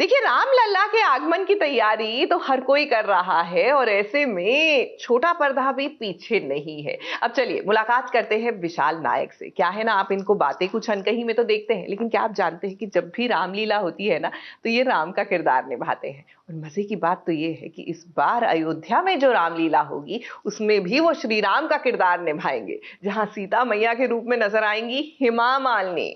देखिए, राम लल्ला के आगमन की तैयारी तो हर कोई कर रहा है और ऐसे में छोटा पर्दा भी पीछे नहीं है। अब चलिए मुलाकात करते हैं विशाल नायक से। क्या है ना, आप इनको बातें कुछ अनकही में तो देखते हैं, लेकिन क्या आप जानते हैं कि जब भी रामलीला होती है ना, तो ये राम का किरदार निभाते हैं। और मजे की बात तो ये है कि इस बार अयोध्या में जो रामलीला होगी उसमें भी वो श्री राम का किरदार निभाएंगे, जहां सीता मैया के रूप में नजर आएंगी हेमा मालिनी।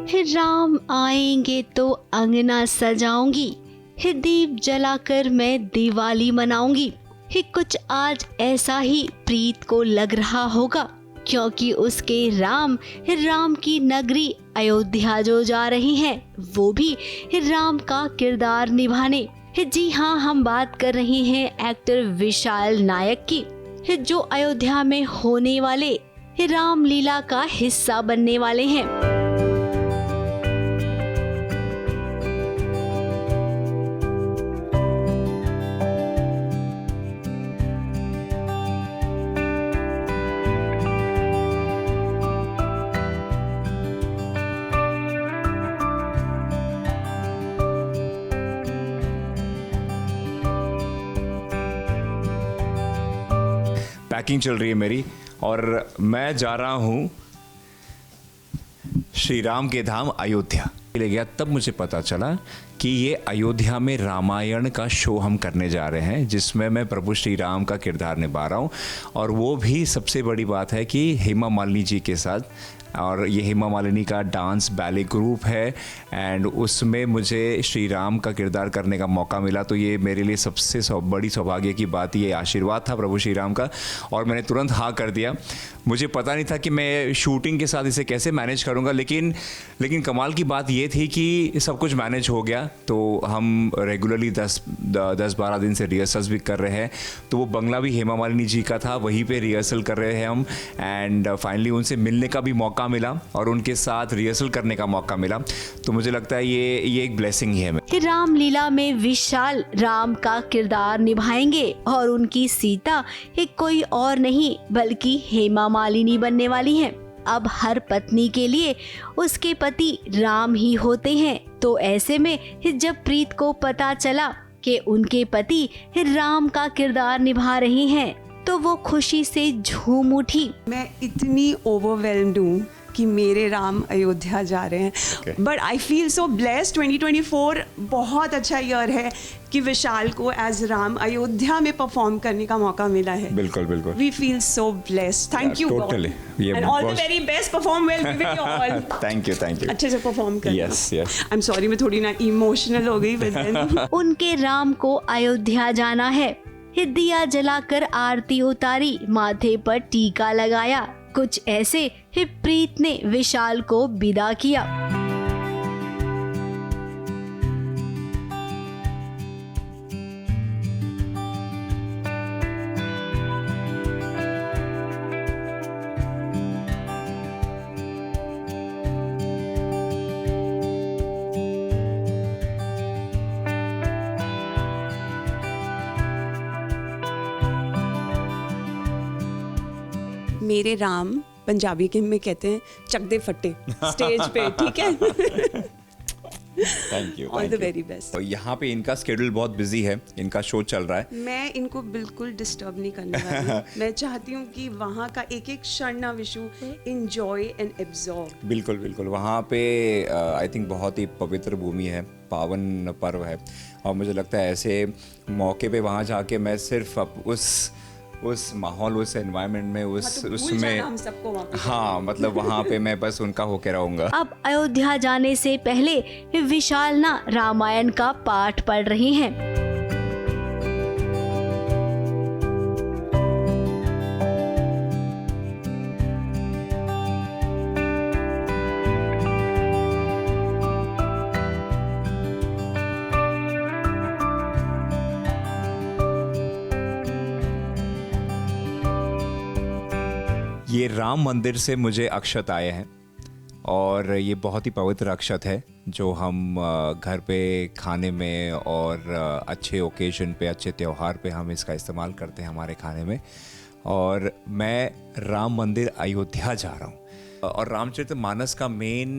हे राम आएंगे तो अंगना सजाऊंगी, हे दीप जलाकर मैं दिवाली मनाऊंगी। हे कुछ आज ऐसा ही प्रीत को लग रहा होगा, क्योंकि उसके राम राम की नगरी अयोध्या जो जा रही हैं, वो भी राम का किरदार निभाने। जी हाँ, हम बात कर रहे हैं एक्टर विशाल नायक की, जो अयोध्या में होने वाले रामलीला का हिस्सा बनने वाले हैं। पैकिंग चल रही है मेरी और मैं जा रहा हूँ श्री राम के धाम अयोध्या ले गया। तब मुझे पता चला कि ये अयोध्या में रामायण का शो हम करने जा रहे हैं, जिसमें मैं प्रभु श्री राम का किरदार निभा रहा हूँ। और वो भी सबसे बड़ी बात है कि हेमा मालिनी जी के साथ, और ये हेमा मालिनी का डांस बैले ग्रुप है एंड उसमें मुझे श्री राम का किरदार करने का मौका मिला। तो ये मेरे लिए सबसे बड़ी सौभाग्य की बात, ये आशीर्वाद था प्रभु श्री राम का, और मैंने तुरंत हाँ कर दिया। मुझे पता नहीं था कि मैं शूटिंग के साथ इसे कैसे मैनेज करूँगा, लेकिन कमाल की बात ये थी कि सब कुछ मैनेज हो गया। तो हम रेगुलरली 10-12 दिन से रिहर्सल्स भी कर रहे हैं। तो वो बंगला भी हेमा मालिनी जी का था, वहीं पे रिहर्सल कर रहे हैं हम, एंड फाइनली उनसे मिलने का भी मौका मिला और उनके साथ रिहर्सल करने का मौका मिला। तो मुझे लगता है ये एक ब्लेसिंग ही है। रामलीला में विशाल राम का किरदार निभाएंगे और उनकी सीता एक कोई और नहीं बल्कि हेमा मालिनी बनने वाली हैं। अब हर पत्नी के लिए उसके पति राम ही होते हैं। तो ऐसे में जब प्रीत को पता चला कि उनके पति राम का किरदार निभा रहे हैं, तो वो खुशी से झूम उठी। मैं इतनी ओवरवेल्म्ड हूँ कि मेरे राम अयोध्या जा रहे हैं, but I feel so blessed. 2024 बहुत अच्छा ईयर है कि विशाल को एज राम अयोध्या में परफॉर्म करने का मौका मिला है। बिल्कुल बिल्कुल, we feel so blessed. Thank you totally, and all the very best. Perform well, give it your all. Thank you अच्छे से परफॉर्म करना। Yes yes. I am sorry, मैं थोड़ी ना इमोशनल हो गई, बट उनके राम को अयोध्या जाना है। दिया जलाकर आरती उतारी, माथे पर टीका लगाया। कुछ ऐसे प्रीत ने विशाल को विदा किया। मेरे राम पंजाबी के में कहते हैं चक दे फट्टे स्टेज पे, ठीक है। Thank you, all the very best. यहाँ पे इनका स्केड्यूल बहुत बिजी है, इनका शो चल रहा है। मैं इनको बिल्कुल डिस्टर्ब नहीं करने वाली। मैं चाहती हूँ कि वहाँ का एक एक क्षण ना विशु एंजॉय एंड एब्जॉर्ब। बिल्कुल बिल्कुल, वहाँ पे आई थिंक बहुत ही पवित्र भूमि है पावन पर्व है और मुझे लगता है ऐसे मौके पे वहाँ जाके मैं सिर्फ उस माहौल, उस एनवायरनमेंट में, उसमें हम सबको वहाँ पे हाँ, मतलब वहाँ पे मैं बस उनका होके रहूँगा। अब अयोध्या जाने से पहले विशाल ना रामायण का पाठ पढ़ रहे हैं। ये राम मंदिर से मुझे अक्षत आए हैं और ये बहुत ही पवित्र अक्षत है जो हम घर पे खाने में और अच्छे ओकेजन पे, अच्छे त्यौहार पे हम इसका इस्तेमाल करते हैं हमारे खाने में। और मैं राम मंदिर अयोध्या जा रहा हूँ और रामचरितमानस का मेन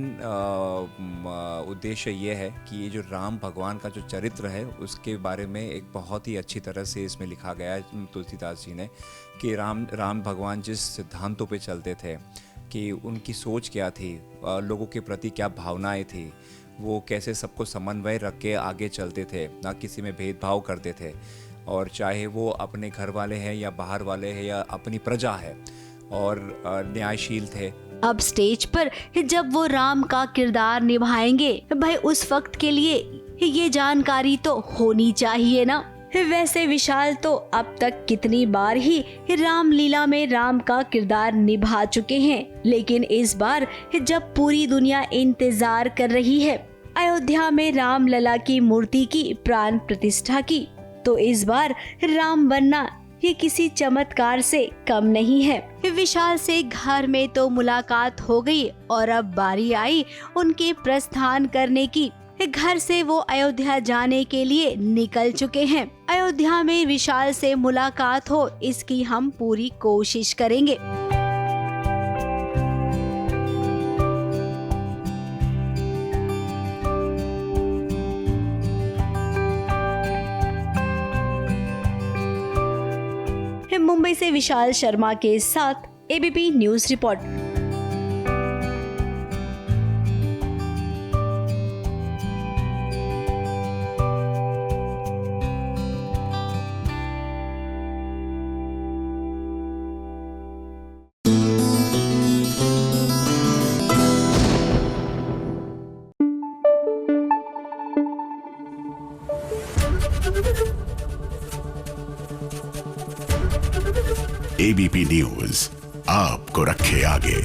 उद्देश्य ये है कि ये जो राम भगवान का जो चरित्र है उसके बारे में एक बहुत ही अच्छी तरह से इसमें लिखा गया है तुलसीदास जी ने कि राम भगवान जिस सिद्धांतों पे चलते थे, कि उनकी सोच क्या थी, लोगों के प्रति क्या भावनाएं थी, वो कैसे सबको समन्वय रख के आगे चलते थे, ना किसी में भेदभाव करते थे, और चाहे वो अपने घर वाले हैं या बाहर वाले हैं या अपनी प्रजा है, और न्यायशील थे। अब स्टेज पर जब वो राम का किरदार निभाएंगे भाई उस वक्त के लिए ये जानकारी तो होनी चाहिए ना। वैसे विशाल तो अब तक कितनी बार ही रामलीला में राम का किरदार निभा चुके हैं, लेकिन इस बार जब पूरी दुनिया इंतजार कर रही है अयोध्या में रामलला की मूर्ति की प्राण प्रतिष्ठा की, तो इस बार राम बनना ये किसी चमत्कार से कम नहीं है। विशाल से घर में तो मुलाकात हो गई और अब बारी आई उनके प्रस्थान करने की। घर से वो अयोध्या जाने के लिए निकल चुके हैं। अयोध्या में विशाल से मुलाकात हो इसकी हम पूरी कोशिश करेंगे। मुंबई से विशाल शर्मा के साथ ABP news report. ABP news आपको रखे आगे।